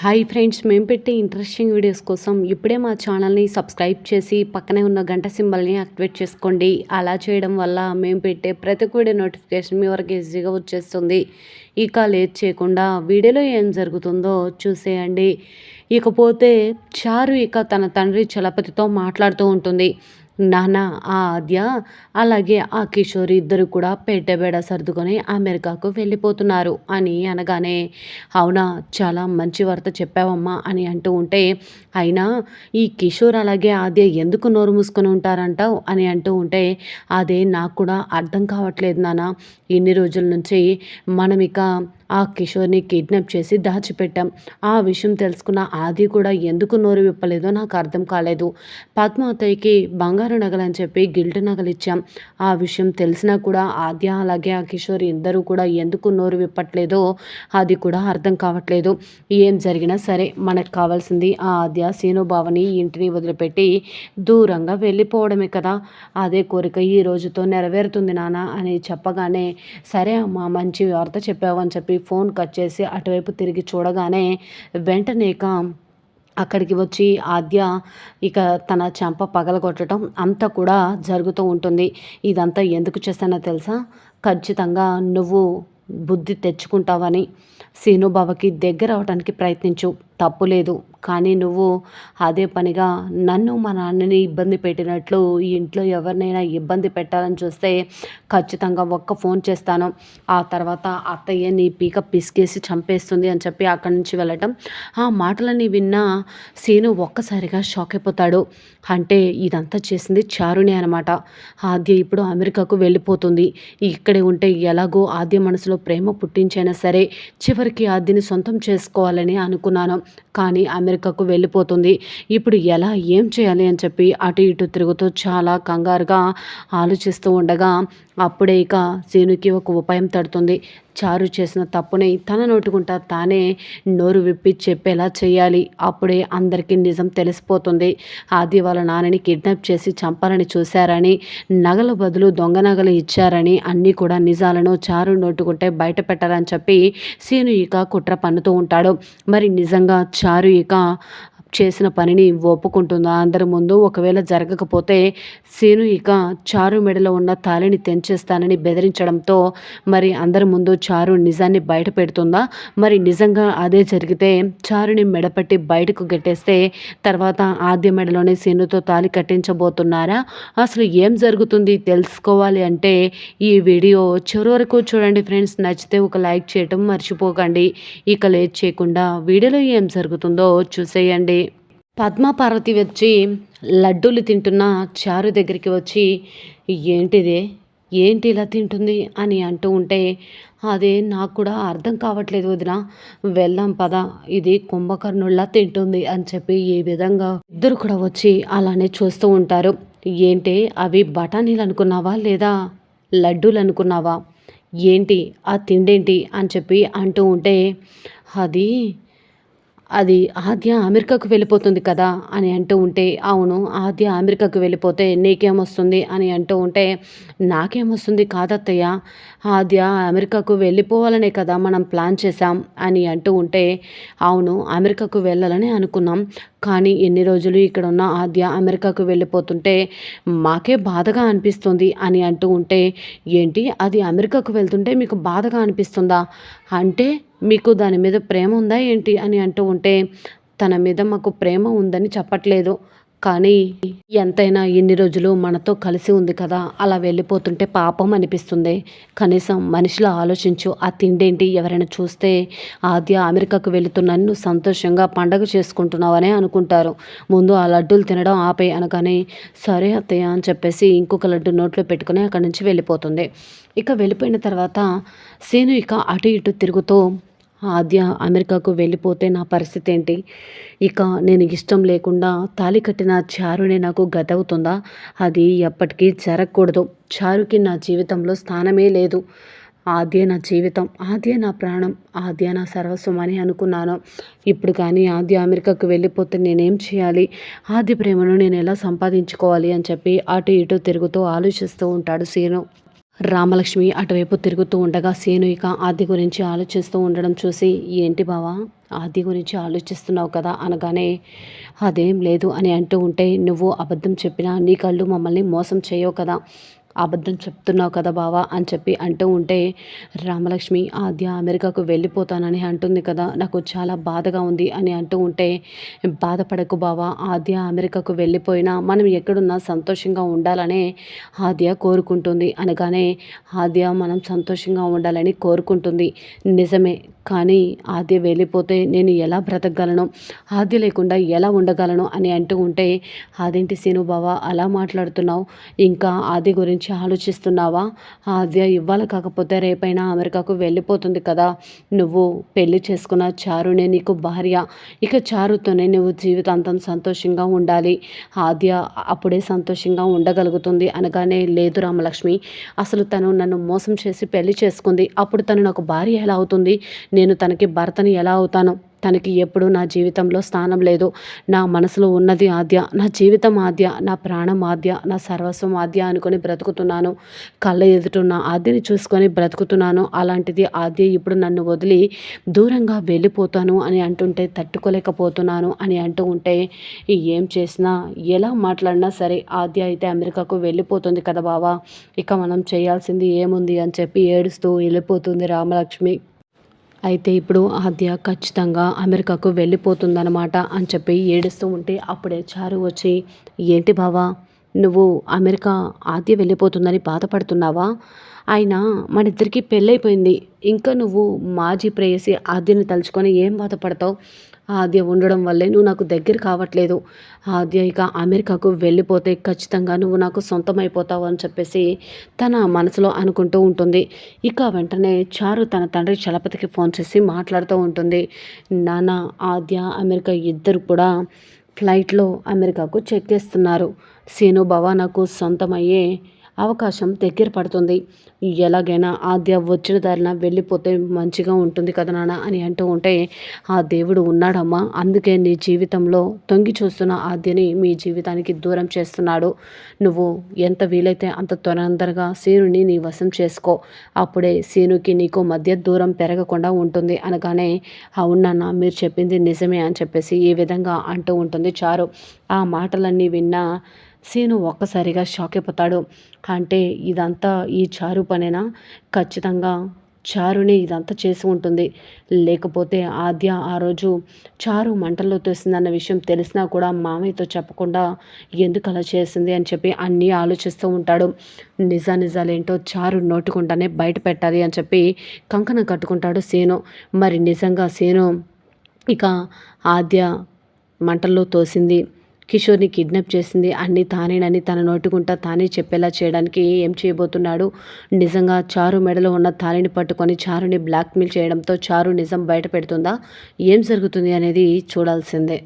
Hi friends, మేము పెట్టే interesting videos కోసం ఇప్పుడే మా ఛానల్ని సబ్స్క్రైబ్ చేసి పక్కనే ఉన్న గంట సింబల్ని యాక్టివేట్ చేసుకోండి. అలా చేయడం వల్ల మేము పెట్టే ప్రతి ఒక్క వీడియో నోటిఫికేషన్ మీ వరకు ఈజీగా వచ్చేస్తుంది. ఇక లేట్ చేయకుండా వీడియోలో ఏం జరుగుతుందో చూసేయండి. ఇకపోతే చారు తన తండ్రి చలపతితో మాట్లాడుతూ ఉంటుంది. నాన్న, ఆ ఆద్య అలాగే ఆ కిషోర్ ఇద్దరు కూడా పెట్టెబేడ సర్దుకొని అమెరికాకు వెళ్ళిపోతున్నారు అని అనగానే, అవునా, చాలా మంచి వార్త చెప్పావమ్మా అని అంటూ ఉంటే, అయినా ఈ కిషోర్ అలాగే ఆద్య ఎందుకు నోరు మూసుకొని ఉంటారంటావు అని అంటూ ఉంటే, అదే నాకు కూడా అర్థం కావట్లేదు నాన్న. ఇన్ని రోజుల నుంచి మనం ఆ కిషోర్ని కిడ్నాప్ చేసి దాచిపెట్టాం. ఆ విషయం తెలుసుకున్న ఆది కూడా ఎందుకు నోరు విప్పలేదో నాకు అర్థం కాలేదు. పద్మావతికి బంగారు నగలని చెప్పి గిల్ట్ నగలు ఇచ్చాం. ఆ విషయం తెలిసినా కూడా ఆద్య అలాగే ఆ కిషోర్ ఇద్దరు కూడా ఎందుకు నోరు విప్పట్లేదో అది కూడా అర్థం కావట్లేదు. ఏం జరిగినా సరే మనకు కావాల్సింది ఆ ఆద్య సీనుబావని ఇంటిని వదిలిపెట్టి దూరంగా వెళ్ళిపోవడమే కదా. అదే కోరిక ఈ రోజుతో నెరవేరుతుంది నాన్న అని చెప్పగానే, సరే అమ్మా, మంచి వార్త చెప్పావు అని చెప్పి ఫోన్ కట్ చేసి అటువైపు తిరిగి చూడగానే వెంటనే అక్కడికి వచ్చి ఆద్య తన చెంప పగలగొట్టడం అంతా కూడా జరుగుతూ ఉంటుంది. ఇదంతా ఎందుకు చేస్తానో తెలుసా? ఖచ్చితంగా నువ్వు బుద్ధి తెచ్చుకుంటావని. సీనుబావకి దగ్గర అవడానికి ప్రయత్నించు, తప్పు లేదు. కానీ నువ్వు అదే పనిగా నన్ను మా నాన్నని ఇబ్బంది పెట్టినట్లు ఈ ఇంట్లో ఎవరినైనా ఇబ్బంది పెట్టాలని చూస్తే ఖచ్చితంగా ఒక్క ఫోన్ చేస్తాను. ఆ తర్వాత అత్తయ్య నీ పీక పిసికేసి చంపేస్తుంది అని చెప్పి అక్కడి నుంచి వెళ్ళటం. ఆ మాటలని విన్న సీను ఒక్కసారిగా షాక్ అయిపోతాడు. అంటే ఇదంతా చేసింది చారునే అనమాట. ఆద్య ఇప్పుడు అమెరికాకు వెళ్ళిపోతుంది. ఇక్కడే ఉంటే ఎలాగో ఆద్య మనసులో ప్రేమ పుట్టించైనా సరే చివరికి ఆద్యని సొంతం చేసుకోవాలని అనుకున్నాను. కానీ అమెరికాకు వెళ్ళిపోతుంది. ఇప్పుడు ఎలా, ఏం చేయాలి అని చెప్పి అటు ఇటు తిరుగుతూ చాలా కంగారుగా ఆలోచిస్తూ ఉండగా అప్పుడే సీనుకి ఒక ఉపాయం తడుతుంది. చారు చేసిన తప్పుని తన నోటుకుంటా తానే నోరు విప్పి చెప్పేలా చేయాలి. అప్పుడే అందరికీ నిజం తెలిసిపోతుంది. ఆది వాళ్ళ నాన్నని కిడ్నాప్ చేసి చంపాలని చూశారని, నగల బదులు దొంగ నగలు ఇచ్చారని, అన్నీ కూడా నిజాలను చారు నోటుకుంటే బయట పెట్టాలని చెప్పి సీను కుట్ర పన్నుతూ ఉంటాడు. మరి నిజంగా చారు చేసిన పనిని ఒప్పుకుంటుందా అందరి ముందు? ఒకవేళ జరగకపోతే సీను చారు మెడలో ఉన్న తాళిని తెంచేస్తానని బెదిరించడంతో మరి అందరి ముందు చారు నిజాన్ని బయట పెడుతుందా? మరి నిజంగా అదే జరిగితే చారుని మెడపట్టి బయటకు గెట్టేస్తే తర్వాత ఆద్య మెడలోనే సీనుతో తాళి కట్టించబోతున్నారా? అసలు ఏం జరుగుతుంది తెలుసుకోవాలి అంటే ఈ వీడియో చివరి వరకు చూడండి ఫ్రెండ్స్. నచ్చితే ఒక లైక్ చేయటం మర్చిపోకండి. లేట్ చేయకుండా వీడియోలో ఏం జరుగుతుందో చూసేయండి. పద్మ పార్వతి వచ్చి లడ్డూలు తింటున్న చారు దగ్గరికి వచ్చి, ఏంటిదే, ఏంటి ఇలా తింటుంది అని అంటూ ఉంటే, అదే నాకు కూడా అర్థం కావట్లేదు వదిన, వెళ్దాం పద, ఇది కుంభకర్ణుల్లా తింటుంది అని చెప్పి ఈ విధంగా ఇద్దరు కూడా వచ్చి అలానే చూస్తూ ఉంటారు. ఏంటి అవి బఠానీలు అనుకున్నావా లేదా లడ్డూలు అనుకున్నావా, ఏంటి ఆ తిండేంటి అని చెప్పి అంటూ ఉంటే, అది అది ఆద్య అమెరికాకు వెళ్ళిపోతుంది కదా అని అంటూ ఉంటే, అవును, ఆద్య అమెరికాకు వెళ్ళిపోతే నీకేమొస్తుంది అని అంటూ ఉంటే, నాకేమొస్తుంది కాదత్తయ్య, ఆద్య అమెరికాకు వెళ్ళిపోవాలనే కదా మనం ప్లాన్ చేశాం అని అంటూ ఉంటే, అవును, అమెరికాకు వెళ్ళాలని అనుకున్నాం. కానీ ఎన్ని రోజులు ఇక్కడ ఉన్న ఆద్య అమెరికాకు వెళ్ళిపోతుంటే మాకే బాధగా అనిపిస్తుంది అని అంటూ ఉంటే, ఏంటి అది అమెరికాకు వెళ్తుంటే మీకు బాధగా అనిపిస్తుందా? అంటే మీకు దాని మీద ప్రేమ ఉందా ఏంటి అని అంటూ ఉంటే, తన మీద మాకు ప్రేమ ఉందని చెప్పట్లేదు, కానీ ఎంతైనా ఇన్ని రోజులు మనతో కలిసి ఉంది కదా, అలా వెళ్ళిపోతుంటే పాపం అనిపిస్తుంది. కనీసం మనిషిలో ఆలోచించు, ఆ తిండేంటి, ఎవరైనా చూస్తే ఆద్య అమెరికాకు వెళుతున్నాను నువ్వు సంతోషంగా పండగ చేసుకుంటున్నావనే అనుకుంటారు. ముందు ఆ లడ్డూలు తినడం ఆపే అనగానే, సరే అత్తయ్య అని చెప్పేసి ఇంకొక లడ్డు నోట్లో పెట్టుకుని అక్కడి నుంచి వెళ్ళిపోతుంది. వెళ్ళిపోయిన తర్వాత సీను అటు ఇటు తిరుగుతూ, ఆద్య అమెరికాకు వెళ్ళిపోతే నా పరిస్థితి ఏంటి, నేను ఇష్టం లేకుండా తాళి కట్టిన చారునే నాకు గతవుతుందా? అది ఎప్పటికీ జరగకూడదు. చారుకి నా జీవితంలో స్థానమే లేదు. ఆద్య నా జీవితం, ఆద్య నా ప్రాణం, ఆద్య నా సర్వస్వం అని అనుకున్నాను. ఇప్పుడు కానీ ఆద్య అమెరికాకు వెళ్ళిపోతే నేనేం చేయాలి, ఆద్య ప్రేమను నేను ఎలా సంపాదించుకోవాలి అని చెప్పి అటు ఇటు తిరుగుతూ ఆలోచిస్తూ ఉంటాడు సీను. రామలక్ష్మి అటువైపు తిరుగుతూ ఉండగా సీను ఆద్య గురించి ఆలోచిస్తూ ఉండడం చూసి, ఏంటి బావా ఆది గురించి ఆలోచిస్తున్నావు కదా అనగానే, అదేం లేదు అని అంటూ ఉంటే, నువ్వు అబద్ధం చెప్పినా నీ కళ్ళు మమ్మల్ని మోసం చేయవు కదా, అబద్ధం చెప్తున్నావు కదా బావా అని చెప్పి అంటూ ఉంటే, రామలక్ష్మి ఆద్య అమెరికాకు వెళ్ళిపోతానని అంటుంది కదా, నాకు చాలా బాధగా ఉంది అని అంటూ ఉంటే, బాధపడకు బావా, ఆద్య అమెరికాకు వెళ్ళిపోయినా మనం ఎక్కడున్నా సంతోషంగా ఉండాలనే ఆద్య కోరుకుంటుంది అనగానే, ఆద్య మనం సంతోషంగా ఉండాలని కోరుకుంటుంది నిజమే, కానీ ఆద్య వెళ్ళిపోతే నేను ఎలా బ్రతకగలను, ఆద్య లేకుండా ఎలా ఉండగలను అని అంటూ ఉంటే, అదేంటి సీను బావ అలా మాట్లాడుతున్నావు, ఇంకా ఆద్య గురించి ఆలోచిస్తున్నావా, ఆద్య ఇవ్వాలి కాకపోతే రేపైనా అమెరికాకు వెళ్ళిపోతుంది కదా, నువ్వు పెళ్లి చేసుకున్న చారునే నీకు భార్య, ఇక చారుతోనే నువ్వు జీవితాంతం సంతోషంగా ఉండాలి, ఆద్య అప్పుడే సంతోషంగా ఉండగలుగుతుంది అనగానే, లేదు రామలక్ష్మి, అసలు తను నన్ను మోసం చేసి పెళ్లి చేసుకుంది, అప్పుడు తను నాకు భార్య ఎలా అవుతుంది, నేను తనకి భర్తని ఎలా అవుతాను, తనకి ఎప్పుడూ నా జీవితంలో స్థానం లేదు, నా మనసులో ఉన్నది ఆద్య, నా జీవితం ఆద్య, నా ప్రాణం ఆద్య, నా సర్వస్వం ఆద్య అనుకొని బ్రతుకుతున్నాను, కళ్ళ ఎదుటున్న ఆద్యని చూసుకొని బ్రతుకుతున్నాను, అలాంటిది ఆద్య ఇప్పుడు నన్ను వదిలి దూరంగా వెళ్ళిపోతాను అని అంటుంటే తట్టుకోలేకపోతున్నాను అని అంటూ ఉంటే, ఏం చేసినా ఎలా మాట్లాడినా సరే ఆద్య అయితే అమెరికాకు వెళ్ళిపోతుంది కదా బావా, ఇక మనం చేయాల్సింది ఏముంది అని చెప్పి ఏడుస్తూ వెళ్ళిపోతుంది రామలక్ష్మి. అయితే ఇప్పుడు ఆద్య ఖచ్చితంగా అమెరికాకు వెళ్ళిపోతుందనమాట అని చెప్పి ఏడుస్తూ ఉంటే, అప్పుడే చారు వచ్చి, ఏంటి బావా నువ్వు అమెరికా ఆద్య వెళ్ళిపోతుందని బాధపడుతున్నావా, అయినా మనిద్దరికీ పెళ్ళైపోయింది, ఇంకా నువ్వు మాజీ ప్రేయసి ఆద్యని తలుచుకొని ఏం బాధపడతావు, ఆద్య ఉండడం వల్లే నువ్వు నాకు దగ్గర కావట్లేదు, ఆద్య ఇక అమెరికాకు వెళ్ళిపోతే ఖచ్చితంగా నువ్వు నాకు సొంతమైపోతావు అని చెప్పేసి తన మనసులో అనుకుంటూ ఉంటుంది. ఇక వెంటనే చారు తన తండ్రి చలపతికి ఫోన్ చేసి మాట్లాడుతూ ఉంటుంది, నాన్న ఆద్య అమెరికా ఇద్దరు కూడా ఫ్లైట్లో అమెరికాకు చెక్కేస్తున్నారు, సీను బావ నాకు సొంతమయ్యే అవకాశం దగ్గర పడుతుంది, ఎలాగైనా ఆద్య వచ్చిన దారిన వెళ్ళిపోతే మంచిగా ఉంటుంది కదా నాన్న అని అంటూ ఉంటే, ఆ దేవుడు ఉన్నాడమ్మా, అందుకే నీ జీవితంలో తొంగి చూస్తున్న ఆద్యని మీ జీవితానికి దూరం చేస్తున్నాడు, నువ్వు ఎంత వీలైతే అంత తొందరగా సీనుని నీ వశం చేసుకో, అప్పుడే సీనుకి నీకు మధ్య దూరం పెరగకుండా ఉంటుంది అనగానే, అవును నాన్న మీరు చెప్పింది నిజమే అని చెప్పేసి ఈ విధంగా అంటూ ఉంటుంది చారు. ఆ మాటలన్నీ విన్నా సీను ఒక్కసారిగా షాక్ అయిపోతాడు. అంటే ఇదంతా ఈ చారు పనేనా, ఖచ్చితంగా చారుని ఇదంతా చేసి ఉంటుంది, లేకపోతే ఆద్య ఆ రోజు చారు మంటల్లో తోసిందన్న విషయం తెలిసినా కూడా మామయ్యతో చెప్పకుండా ఎందుకు అలా చేసింది అని చెప్పి అన్నీ ఆలోచిస్తూ ఉంటాడు. నిజాలేంటో చారు నోటుకుండానే బయట పెట్టాలి అని చెప్పి కంకణం కట్టుకుంటాడు సీను. మరి నిజంగా సీను ఇక ఆద్య మంటల్లో తోసింది, కిషోర్ని కిడ్నాప్ చేసింది అన్నీ తానేనని తన నోటుకుంటా తానే చెప్పేలా చేయడానికి ఏం చేయబోతున్నాడు, నిజంగా చారు మెడలో ఉన్న తాళిని పట్టుకొని చారుని బ్లాక్మెయిల్ చేయడంతో చారు నిజం బయట పెడుతుందా, ఏం జరుగుతుంది అనేది చూడాల్సిందే.